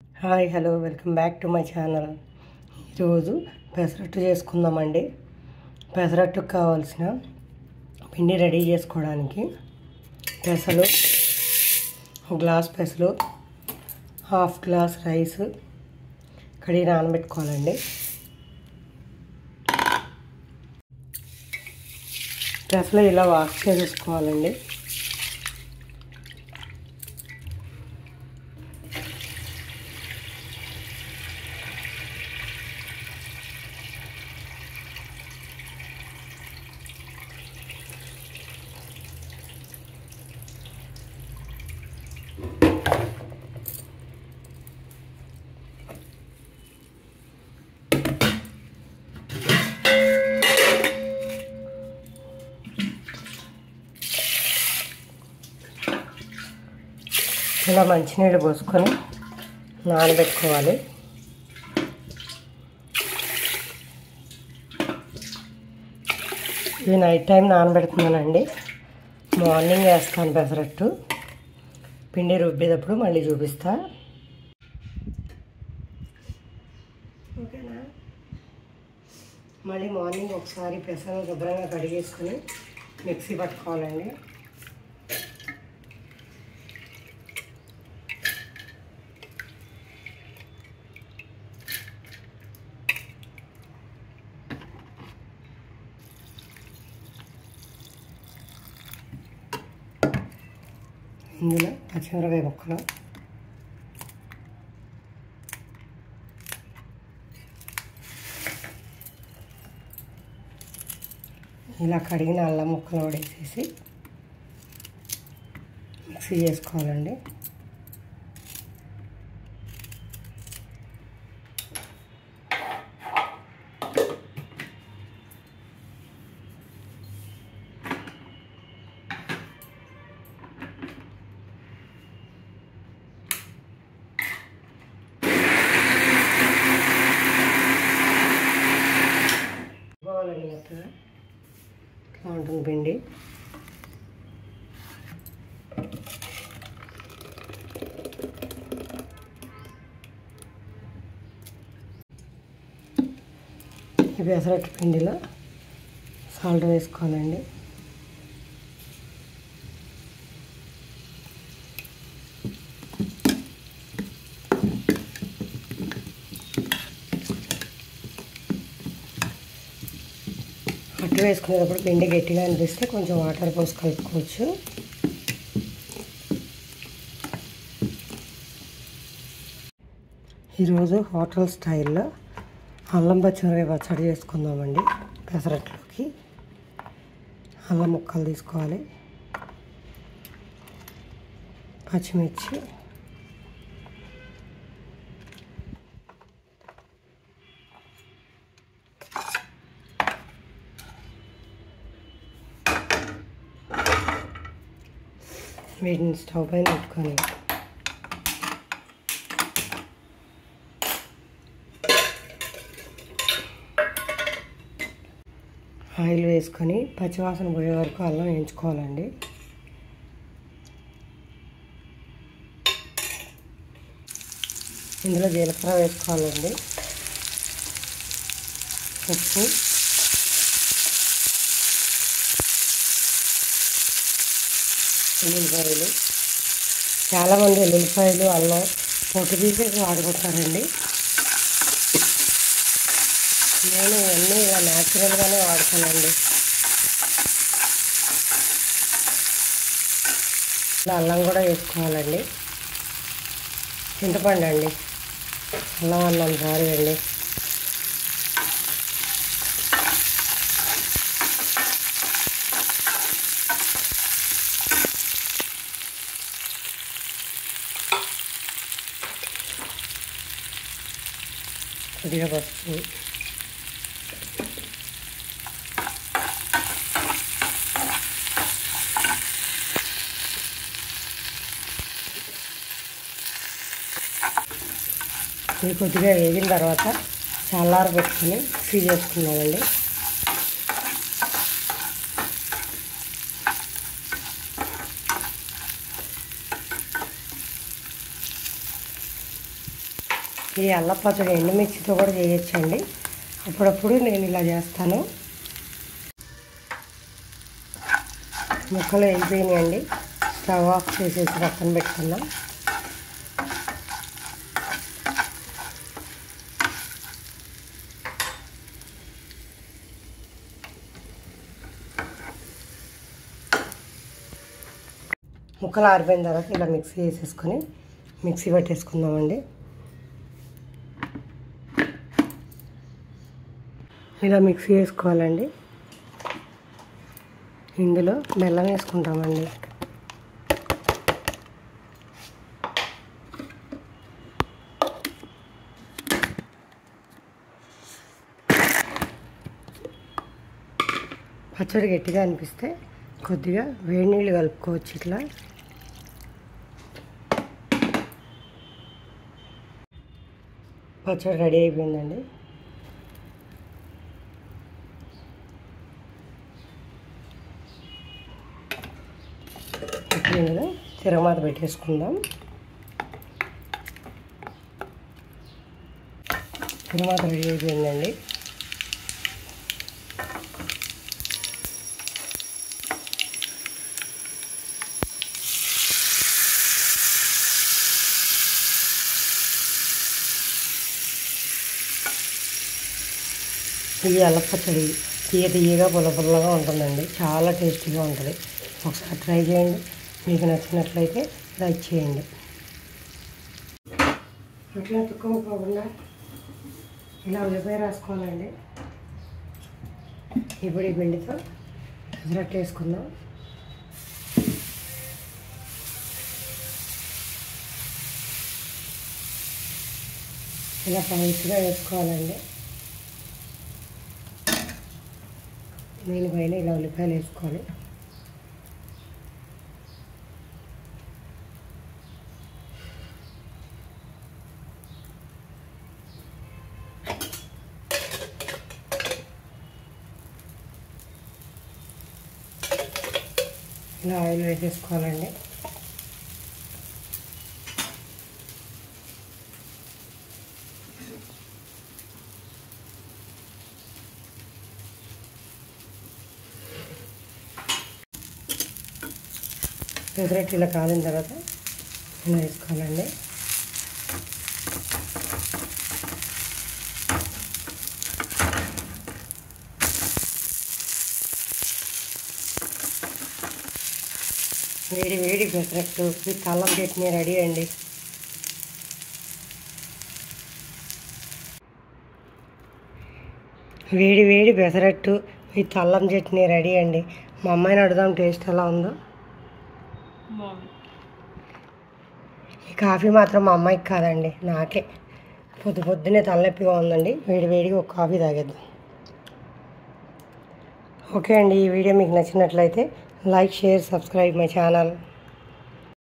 Hi hello welcome back to my channel. ఈరోజు పెసరట్టు చేసుకుందామండి. పెసరట్టుకు కావాల్సిన పిండి రెడీ చేసుకోవడానికి పెసలు, ఒక గ్లాస్ పెసలు, హాఫ్ గ్లాస్ రైస్ కడిగి నానబెట్టుకోవాలండి. పెసలు ఇలా వాష్ చేసేసుకోవాలండి. ఇలా మంచినీళ్ళు పోసుకొని నానబెట్టుకోవాలి. ఇది నైట్ టైం నానబెడుతున్నానండి. మార్నింగ్ వేస్తాను పెసరట్టు. పిండి రుబ్బేటప్పుడు మళ్ళీ చూపిస్తా. ఓకేనా? మళ్ళీ మార్నింగ్ ఒకసారి పెసలు శుభ్రంగా కడిగేసుకొని మిక్సీ పట్టుకోవాలండి. ఇందులో పచ్చిమిరపకాయ ముక్కలు, ఇలా కడిగిన అల్లం ముక్కలు వేసేసి మిక్సీ చేసుకోవాలండి. మెత్తగా ఇట్లా ఉంటుంది పిండి. ఈ పెసరట్టు పిండిలో సాల్ట్ వేసుకోవాలండి. అట్టు వేసుకునేటప్పుడు పిండి గట్టిగా అనిపిస్తే కొంచెం వాటర్ పోసి కలుపుకోవచ్చు. ఈరోజు హోటల్ స్టైల్లో అల్లం పచ్చిమిరపకాయ పచ్చడి చేసుకుందామండి. పెసరట్లోకి అల్లం ముక్కలు తీసుకోవాలి, పచ్చిమిర్చి, వీటిని స్టవ్ పైన పెట్టుకొని ఆయిల్ వేసుకొని పచ్చివాసన పోయే వరకు అల్లం వేయించుకోవాలండి. ఇందులో జీలకర్ర వేసుకోవాలండి, ఉప్పు, ఎల్లుల్లిపాయలు. చాలామంది ఎల్లుల్లిపాయలు అల్లం పొట్టు తీసేసి వాడుకుంటారండి. నేను ఇవన్నీ ఇలా న్యాచురల్గానే వాడతానండి. ఇలా అల్లం కూడా వేసుకోవాలండి. చింతపండు అండి, అల్లం సారీ అండి. కొద్దిగా పసుపు, ఇది కొద్దిగా వేగిన తర్వాత చల్లార పెట్టుకొని మిక్సీ చేసుకున్నామండి. ఈ అల్లం పచ్చడి ఎండుమిర్చితో కూడా చేయొచ్చండి. అప్పుడప్పుడు నేను ఇలా చేస్తాను. ముక్కలు అయిపోయినాయండి. స్టవ్ ఆఫ్ చేసేసి పక్కన పెట్టుకుందాం. ముక్కలు ఆరిపోయిన తర్వాత ఇలా మిక్సీ వేసేసుకొని మిక్సీ పట్టేసుకుందామండి. ఇలా మిక్సీ వేసుకోవాలండి. ఇందులో బెల్లం వేసుకుంటామండి. పచ్చడి గట్టిగా అనిపిస్తే కొద్దిగా వేడి నీళ్ళు కలుపుకోవచ్చు. ఇట్లా పచ్చడి రెడీ అయిపోయిందండి. ఇప్పుడు ఇందులో తిరగమాత పెట్టేసుకుందాం. తిరగమాత రెడీ అయిపోయిందండి. ఈ అల్లం పచ్చడి తీయగా పుల్లగా ఉంటుందండి. చాలా టేస్టీగా ఉంటుంది. ఒకసారి ట్రై చేయండి. మీకు నచ్చినట్లయితే లైక్ చేయండి. అట్లా తుక్కుపోకుండా ఇలా ఉల్లిపాయ రాసుకోవాలండి. ఇప్పుడు ఈ పిండితో పెసరట్టు వేసుకుందాం. ఇలా పలుచగా వేసుకోవాలండి. దీనిపైన ఇలా ఉల్లిపాయలు వేసుకోవాలి. ఇలా ఆయిల్ వేసేసుకోవాలండి. పెసరట్టు ఇలా కాలిన తర్వాత ఇలా వేసుకోవాలండి. వేడి వేడి పెసరట్టు విత్ అల్లం చట్నీ రెడీ అండి. వేడి వేడి పెసరట్టు విత్ అల్లం చట్నీ రెడీ అండి. మా అమ్మాయిని అడుగుదాం టేస్ట్ ఎలా ఉందో. ఈ కాఫీ మాత్రం మా అమ్మాయికి కాదండి, నాకే. పొద్దున్నే తలనొప్పిగా ఉందండి. వేడిగా ఒక కాఫీ తాగేద్దాం. ఓకే అండి. ఈ వీడియో మీకు నచ్చినట్లయితే like, share, subscribe my channel.